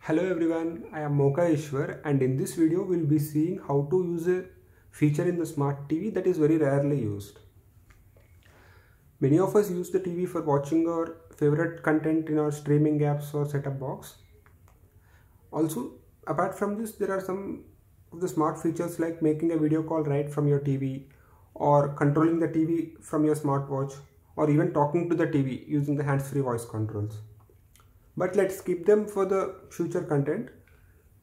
Hello everyone, I am Moka Ishwar and in this video we'll be seeing how to use a feature in the smart TV that is very rarely used. Many of us use the TV for watching our favorite content in our streaming apps or set-top box. Also, apart from this, there are some of the smart features like making a video call right from your TV or controlling the TV from your smartwatch or even talking to the TV using the hands-free voice controls. But let's keep them for the future content.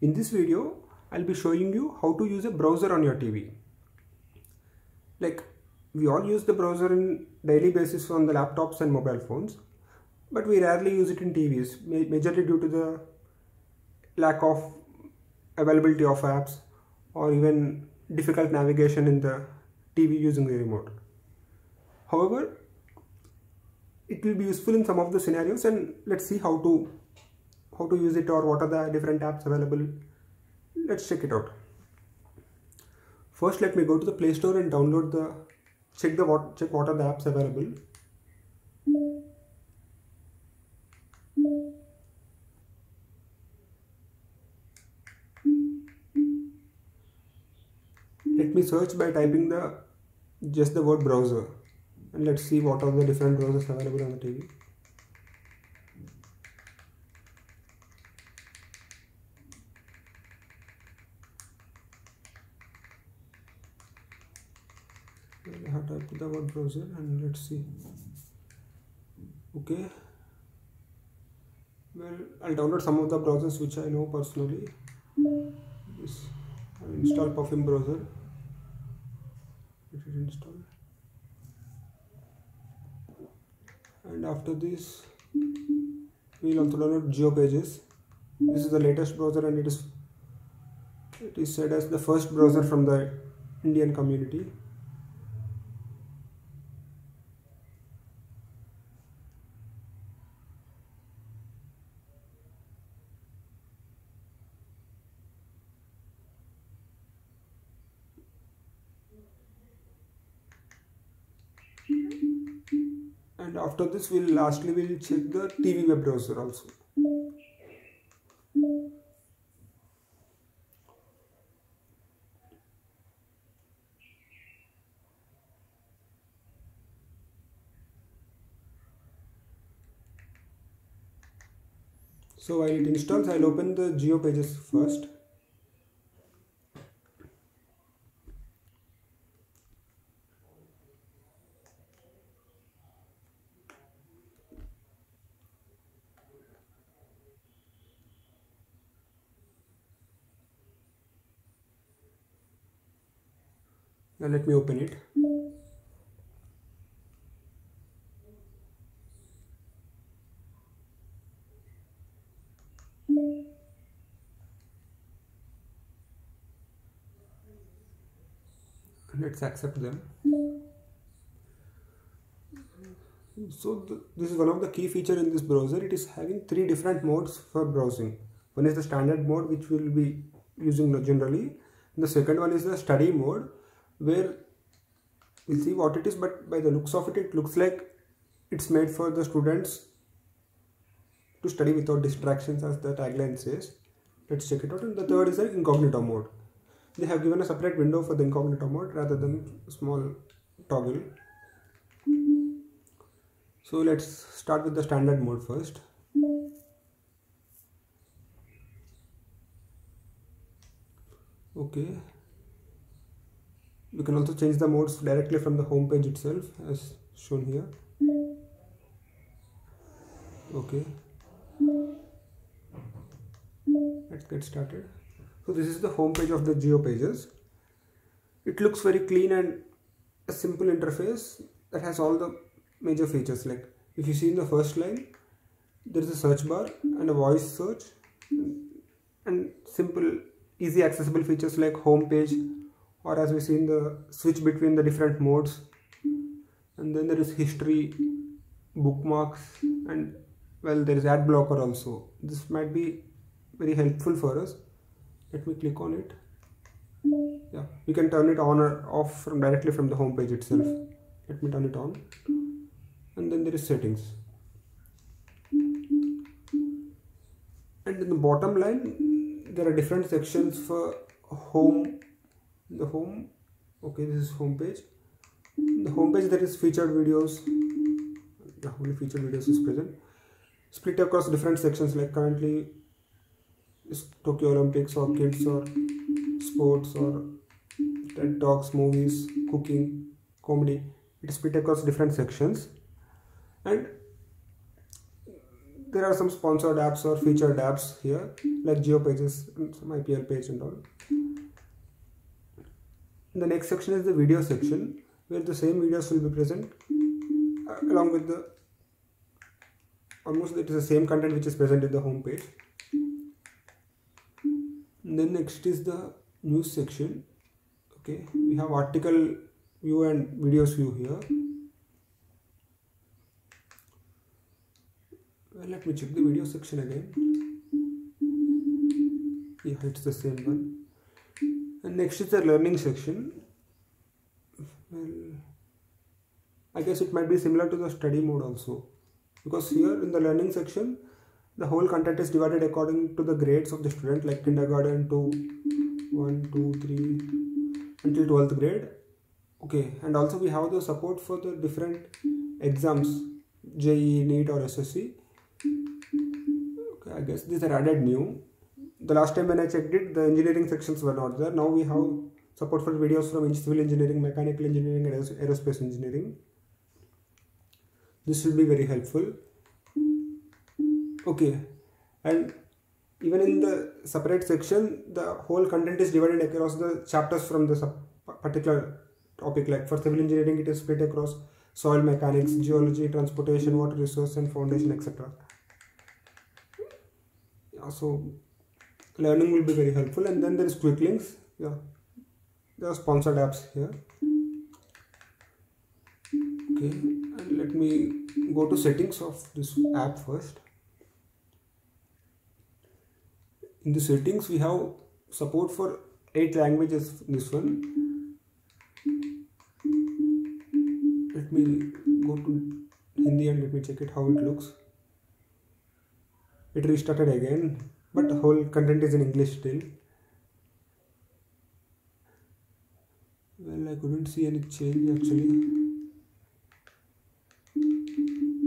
In this video, I'll be showing you how to use a browser on your TV. Like, we all use the browser in daily basis on the laptops and mobile phones, but we rarely use it in TVs, majorly due to the lack of availability of apps or even difficult navigation in the TV using the remote. However, it will be useful in some of the scenarios, and let's see how to use it or what are the different apps available. Let's check it out. First, let me go to the Play Store and check what are the apps available. Let me search by typing just the word browser, and let's see what are the different browsers available on the TV. I have typed the word browser and let's see. Okay, well, I'll download some of the browsers which I know personally. I'll install Puffin browser. It is installed, and after this we'll also download GeoPages. This is the latest browser and it is said as the first browser from the Indian community. And after this we'll check the TV web browser also. So while it installs, I'll open the GeoPages first. Now let me open it. Let's accept them. So this is one of the key features in this browser. It is having 3 different modes for browsing. One is the standard mode, which we will be using generally. And the second one is the study mode, where we'll see what it is, but by the looks of it, it looks like it's made for the students to study without distractions, as the tagline says. Let's check it out. And the third is the incognito mode. They have given a separate window for the incognito mode rather than a small toggle. So let's start with the standard mode first. Okay. We can also change the modes directly from the home page itself, as shown here. Okay. Let's get started. So this is the home page of the GeoPages. It looks very clean and a simple interface that has all the major features. Like, if you see in the first line, there is a search bar and a voice search and simple easy accessible features like home page, or as we see in the switch between the different modes. And then there is history, bookmarks, and well, there is ad blocker also. This might be very helpful for us. Let me click on it. Yeah, we can turn it on or off directly from the home page itself. Let me turn it on. And then there is settings. And in the bottom line there are different sections for home. The home, okay, this is home page. The home page there is featured videos. Yeah, only featured videos is present, split across different sections, like currently is Tokyo Olympics or kids or sports or TED Talks, movies, cooking, comedy. It is split across different sections, and there are some sponsored apps or featured apps here, like Geo Pages and some IPL page and all. The next section is the video section, where the same videos will be present along with the almost it is the same content which is present in the home page. And then next is the news section. Okay, we have article view and videos view here. Well, let me check the video section again. Yeah, it's the same one. And next is the learning section. Well, I guess it might be similar to the study mode also, because here in the learning section the whole content is divided according to the grades of the student, like kindergarten to 1, 2, 3 until 12th grade. Okay, and also we have the support for the different exams, JEE, NEET or SSC. Okay, I guess these are added new. The last time when I checked it, the engineering sections were not there. Now we have support for videos from civil engineering, mechanical engineering and aerospace engineering. This will be very helpful. Okay, and even in the separate section, the whole content is divided across the chapters from the particular topic. Like for civil engineering, it is split across soil mechanics, geology, transportation, water resource and foundation, etc. Yeah, so learning will be very helpful. And then there is quick links. Yeah, there are sponsored apps here. Okay, and let me go to settings of this app first. In the settings we have support for 8 languages in this one. Let me go to Hindi and let me check it how it looks. It restarted again, but the whole content is in English still. Well, I couldn't see any change actually.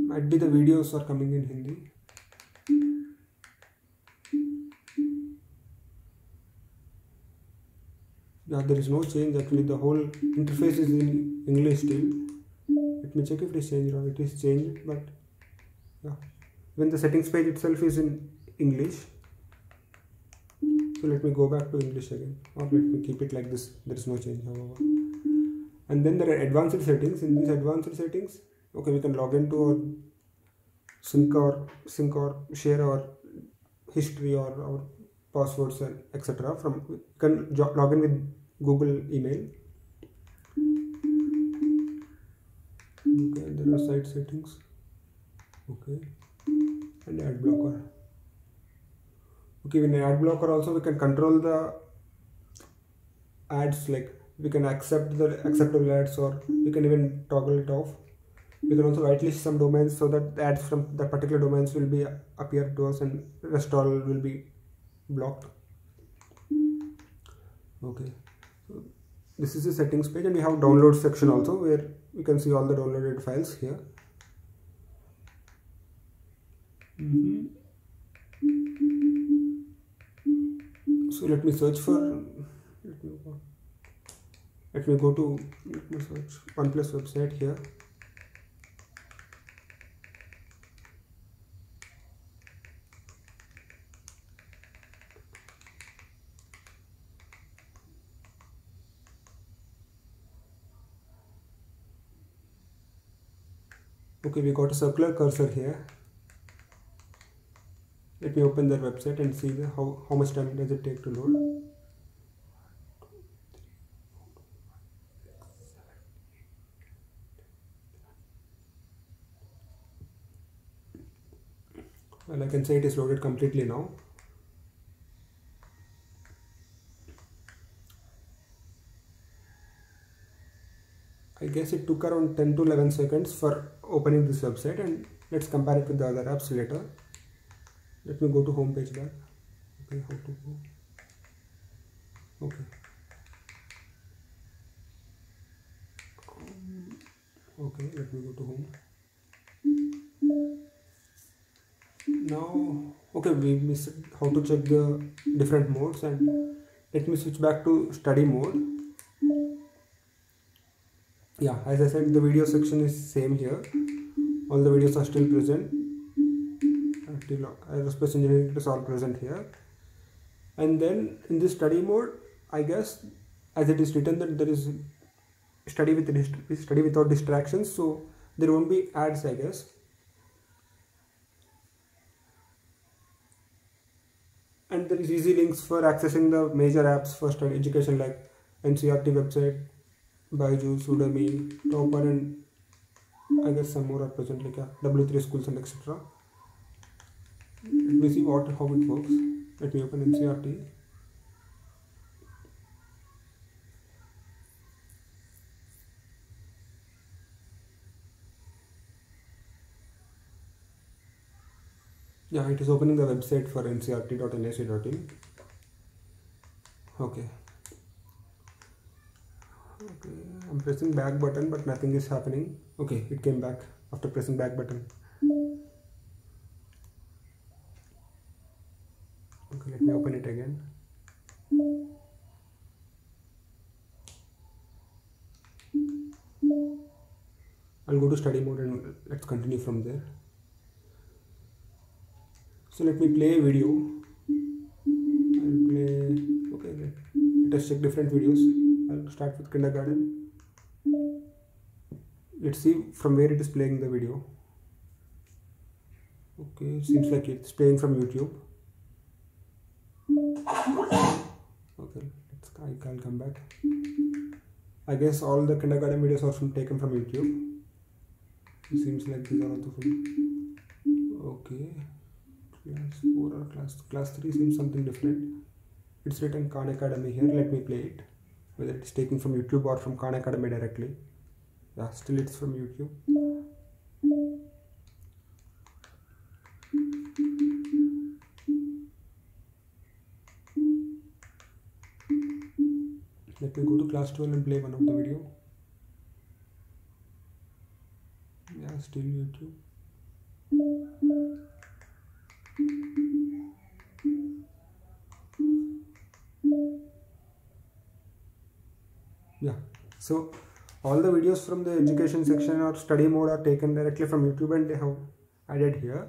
Might be the videos are coming in Hindi. Yeah, there is no change actually. The whole interface is in English still. Let me check if it is changed or it is changed, but yeah, when the settings page itself is in English. So let me go back to English again, or let me keep it like this. There is no change, however. And then there are advanced settings. In these advanced settings, okay, we can log into or sync or share our history or our passwords and etc. From you can log in with Google email. Okay, there are site settings. Okay, and ad blocker. Okay, in ad blocker also we can control the ads, like we can accept the acceptable ads or we can even toggle it off. We can also whitelist some domains so that the ads from the particular domains will be appear to us and rest all will be blocked. Okay, so this is the settings page, and we have download section also where you can see all the downloaded files here. So let me search for, let me search OnePlus website here. Okay, we got a circular cursor here. Let me open their website and see how much time does it take to load. Well, I can say it is loaded completely now. I guess it took around 10 to 11 seconds for opening this website, and let's compare it with the other apps later. Let me go to home page back. Okay, how to go? Okay. Okay, let me go to home. Now, okay, we missed how to check the different modes, and let me switch back to study mode. Yeah, as I said, the video section is same here. All the videos are still present. Until aerospace engineering, it is all present here. And then in this study mode, I guess as it is written that there is study without distractions, so there won't be ads, I guess. And there is easy links for accessing the major apps for study education like NCERT website, Byju's, Udemy, Topper, and I guess some more are present like W3 schools and etc. Let me see how it works. Let me open NCERT. Yeah, it is opening the website for ncert.nic.in. Okay. Okay, I'm pressing back button, but nothing is happening. Okay, it came back after pressing back button. Okay, let me open it again. I'll go to study mode and let's continue from there. So let me play a video. I'll play, okay, let us check different videos. I'll start with kindergarten. Let's see from where it is playing the video. Okay, seems like it's playing from YouTube. Okay, I'll come back. I guess all the kindergarten videos are taken from YouTube. It seems like these are also from. Okay, class 4 or class 3 seems something different. It's written Khan Academy here. Let me play it. Whether it's taken from YouTube or from Khan Academy directly. Yeah, still it's from YouTube. Let me go to class 12 and play one of the video. Yeah, still YouTube. Yeah, so all the videos from the education section or study mode are taken directly from YouTube and they have added here.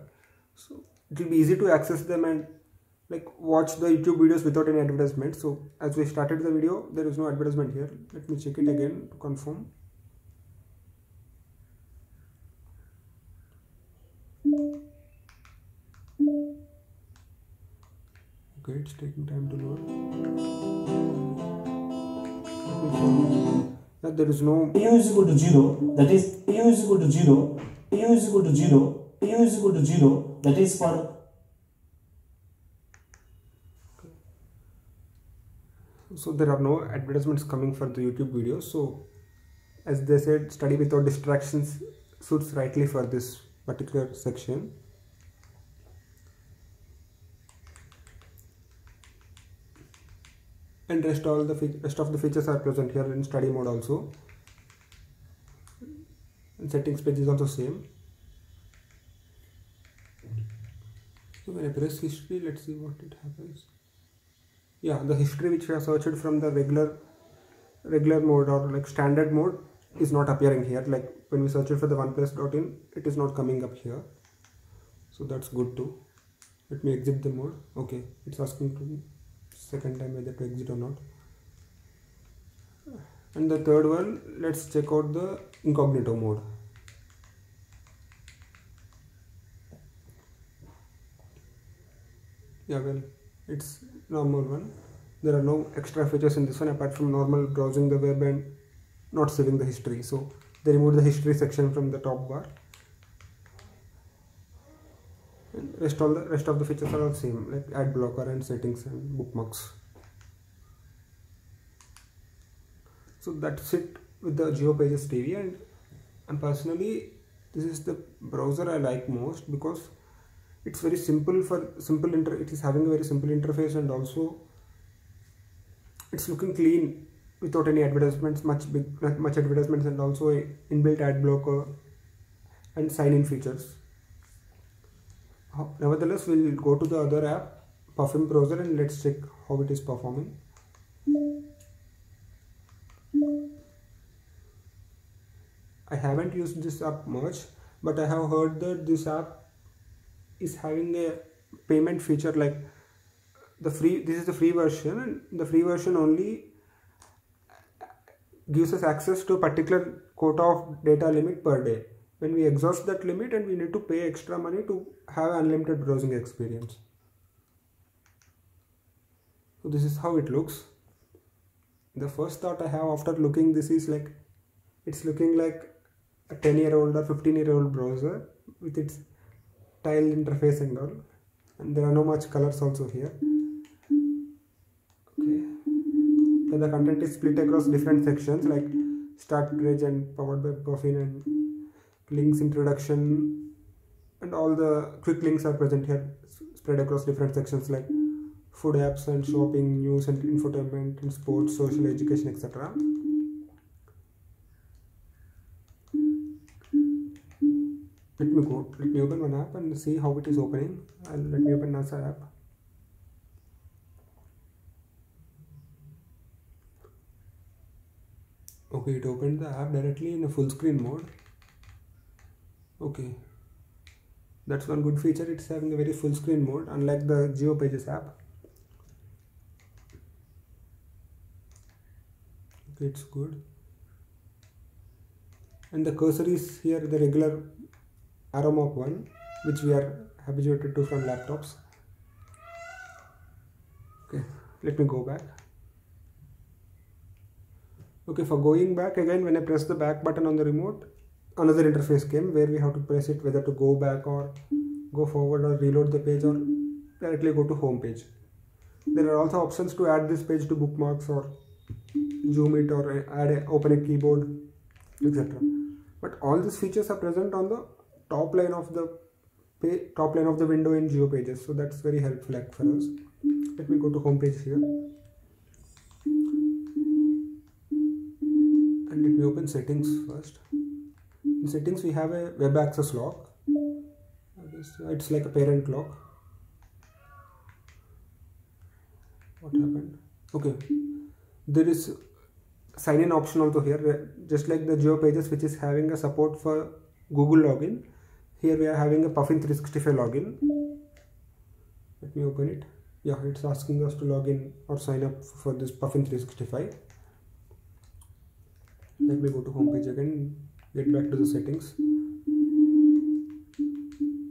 So it will be easy to access them and like watch the YouTube videos without any advertisement. So as we started the video, there is no advertisement here. Let me check it again to confirm. Okay, it's taking time to load. There is no u is equal to 0, that is u is equal to 0, u is equal to 0, u is equal to 0, that is for. So there are no advertisements coming for the YouTube videos. So as they said, study without distractions suits rightly for this particular section. And rest of the features are present here in study mode also. And settings page is also same. So when I press history, let's see what it happens. Yeah, the history which we have searched from the regular mode or like standard mode is not appearing here. Like when we search it for the oneplus.in, it is not coming up here. So that's good too. Let me exit the mode. Okay, it's asking to second time whether to exit or not. And the third one, let's check out the incognito mode. Yeah, well, it's normal one. There are no extra features in this one apart from normal browsing the web and not saving the history. So they removed the history section from the top bar. And rest of the features are all same, like ad blocker and settings and bookmarks. So that's it with the GeoPages TV, and personally this is the browser I like most because It's very simple it is having a very simple interface, and also it's looking clean without any advertisements, much advertisements, and also a inbuilt ad blocker and sign-in features. Nevertheless, we'll go to the other app, Puffin browser, and let's check how it is performing. I haven't used this app much, but I have heard that this app is having a payment feature, like this is the free version, and the free version only gives us access to a particular quota of data limit per day. When we exhaust that limit, and we need to pay extra money to have unlimited browsing experience. So this is how it looks. The first thought I have after looking this is like, it's looking like a 10-year-old or 15-year-old browser with its tile interface and all, and there are no much colors also here. Okay, then the content is split across different sections like start page and powered by Puffin, and links, introduction, and all the quick links are present here, spread across different sections like food apps and shopping, news and infotainment, and sports, social, education, etc. Let me open one app and see how it is opening. And let me open NASA app. Okay, it opened the app directly in a full screen mode. Okay, that's one good feature. It's having a very full screen mode, unlike the GeoPages app. Okay, it's good. And the cursor is here, the regular arrow mark one, which we are habituated to from laptops. Okay, let me go back. Okay, for going back again, when I press the back button on the remote, another interface came where we have to press it whether to go back or go forward or reload the page or directly go to home page. There are also options to add this page to bookmarks or zoom it or open a keyboard, etc. But all these features are present on the top line of the window in GeoPages, so that's very helpful for us. Let me go to home page here, and let me open settings first. In settings we have a web access lock. It's like a parent lock. What happened? Okay, there is sign-in option also here, just like the GeoPages, which is having a support for Google login. Here we are having a Puffin 365 login. Let me open it. Yeah, it's asking us to log in or sign up for this Puffin 365. Let me go to home page again, get back to the settings.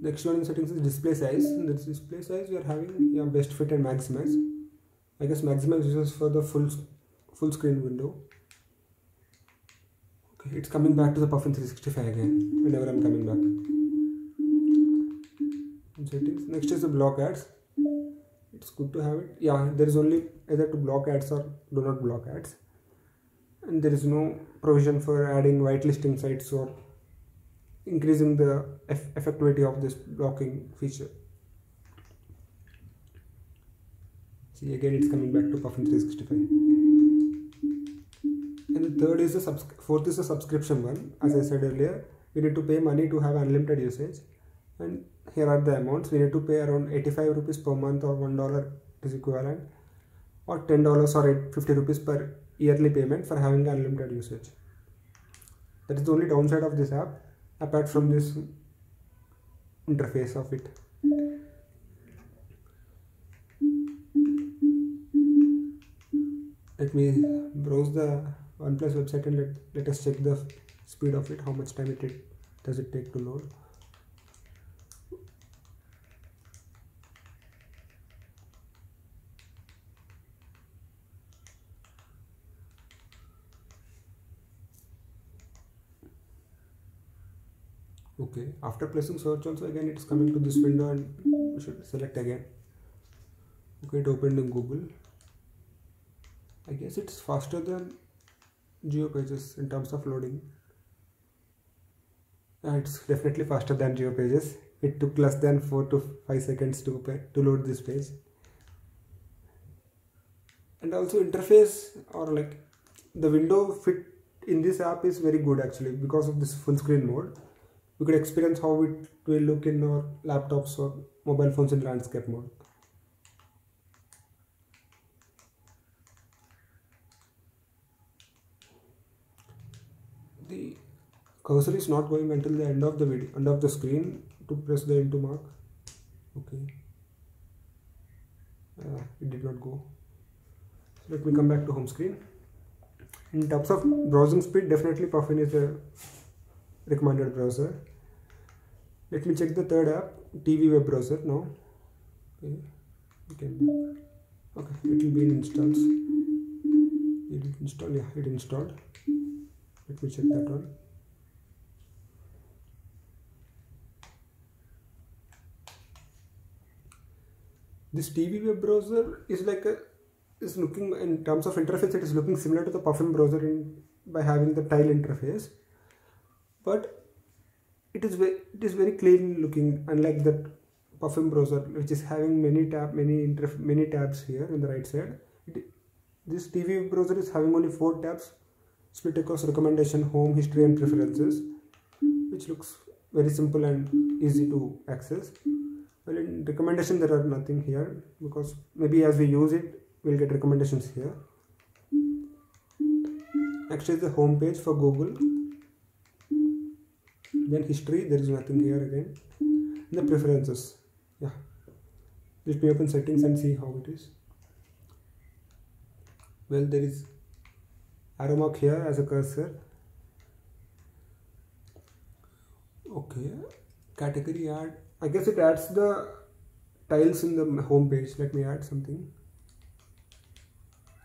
Next one in settings is display size. In this display size we are having best fit and maximize. I guess maximize is for the full screen window. Okay, it's coming back to the Puffin 365 again whenever I'm coming back. In settings, next is the block ads. It's good to have it. Yeah, there is only either to block ads or do not block ads, and there is no provision for adding whitelisting sites or increasing the effectivity of this blocking feature. See, again it's coming back to Puffin 365. And the third is fourth is the subscription one. As I said earlier, we need to pay money to have unlimited usage, and here are the amounts. We need to pay around 85 rupees per month, or $1 is equivalent, or $10 or 50 rupees per yearly payment for having unlimited usage. That is the only downside of this app, apart from this interface of it. Let me browse the OnePlus website and let us check the speed of it, how much time does it take to load. Okay, after pressing search also, again it's coming to this window, and we should select again. Okay, it opened in Google. I guess it's faster than GeoPages in terms of loading. It's definitely faster than GeoPages. It took less than 4 to 5 seconds to load this page. And also interface, or like the window fit in this app is very good actually, because of this full screen mode. We could experience how it will look in our laptops or mobile phones in landscape mode. The cursor is not going until the end of the video, end of the screen, to press the into mark. Okay, it did not go. So let me come back to home screen. In terms of browsing speed, definitely Puffin is a recommended browser. Let me check the third app, TV web browser now. Okay, we can. Okay, it will be in installs. It will install. Yeah, it installed. Let me check that one. This TV web browser is like is looking, in terms of interface, it is looking similar to the Puffin browser by having the tile interface, but it is very clean looking, unlike that Puffin browser which is having many tabs here in the right side. This TV web browser is having only 4 tabs split across recommendation, home, history and preferences, which looks very simple and easy to access. Well, in recommendation there are nothing here, because maybe as we use it we'll get recommendations here. Next is the home page for Google. Then history, there is nothing here again. And the preferences. Yeah. Let me open settings and see how it is. Well, there is arrow mark here as a cursor. Okay. Category add. I guess it adds the tiles in the home page. Let me add something.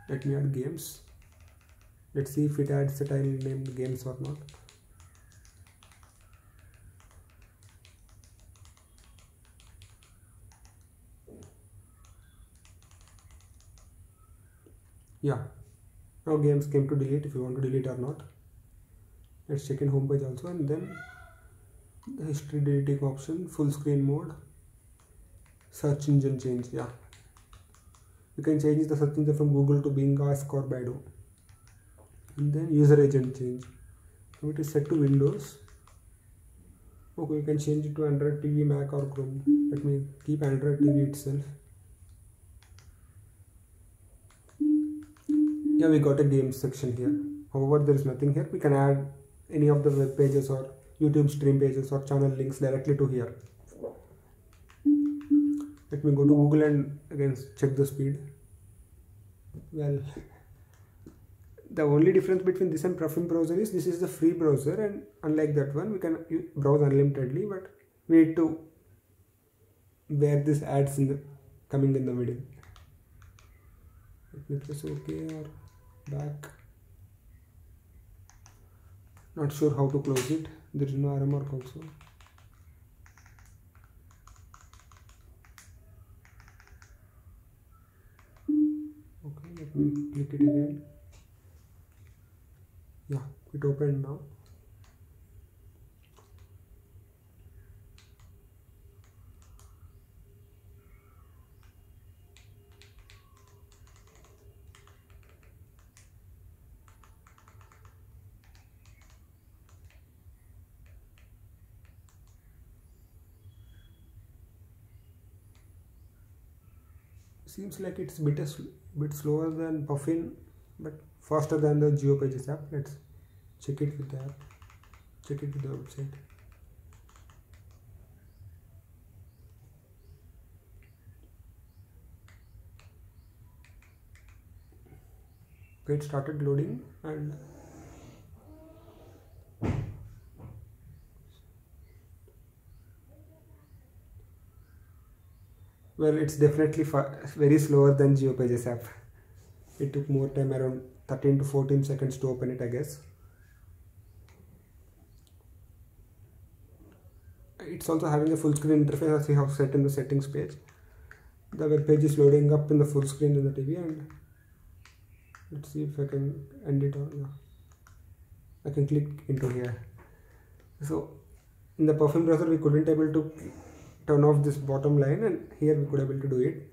Let me add games. Let's see if it adds the tile named games or not. Yeah, now games came to delete, if you want to delete or not. Let's check in home page also, and then the history deleting option, full screen mode, search engine change. Yeah, you can change the search engine from Google to Bing, Ask or Baidu. And then user agent change. So it is set to Windows. Okay, you can change it to Android TV, Mac or Chrome. Let me keep Android TV itself. Yeah, we got a games section here. However, there is nothing here. We can add any of the web pages or YouTube stream pages or channel links directly to here. Let me go to Google and again check the speed. Well, the only difference between this and Puffin browser is this is the free browser, and unlike that one we can browse unlimitedly, but we need to bear this ads coming in the middle. Let me press OK or back. Not sure how to close it. There is no arrow mark also. Okay, let me click it again. Yeah, it opened now. Seems like it's a bit slower than Puffin, but faster than the GeoPages app. Let's check it with the app. Check it with the website. Okay, it started loading, and well, it's definitely very slower than GeoPages app. It took more time, around 13 to 14 seconds to open it, I guess. It's also having a full screen interface as we have set in the settings page. The web page is loading up in the full screen in the TV, and let's see if I can end it or yeah. I can click into here. So in the Perfume browser we couldn't able to turn off this bottom line, and here we could able to do it.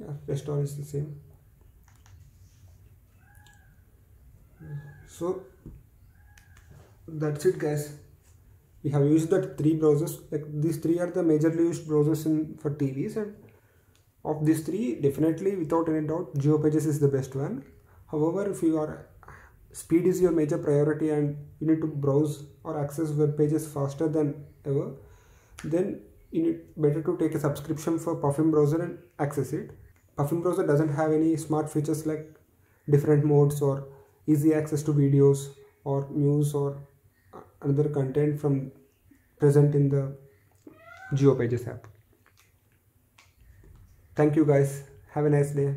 Yeah, restore is the same. So that's it, guys. We have used the 3 browsers. Like these 3 are the majorly used browsers for TVs, and of these 3, definitely without any doubt, GeoPages is the best one. However, if speed is your major priority and you need to browse or access web pages faster than ever, then you need better to take a subscription for Perfume browser and access it. Perfume browser doesn't have any smart features like different modes or easy access to videos or news or another content from present in the GeoPages app. Thank you guys. Have a nice day.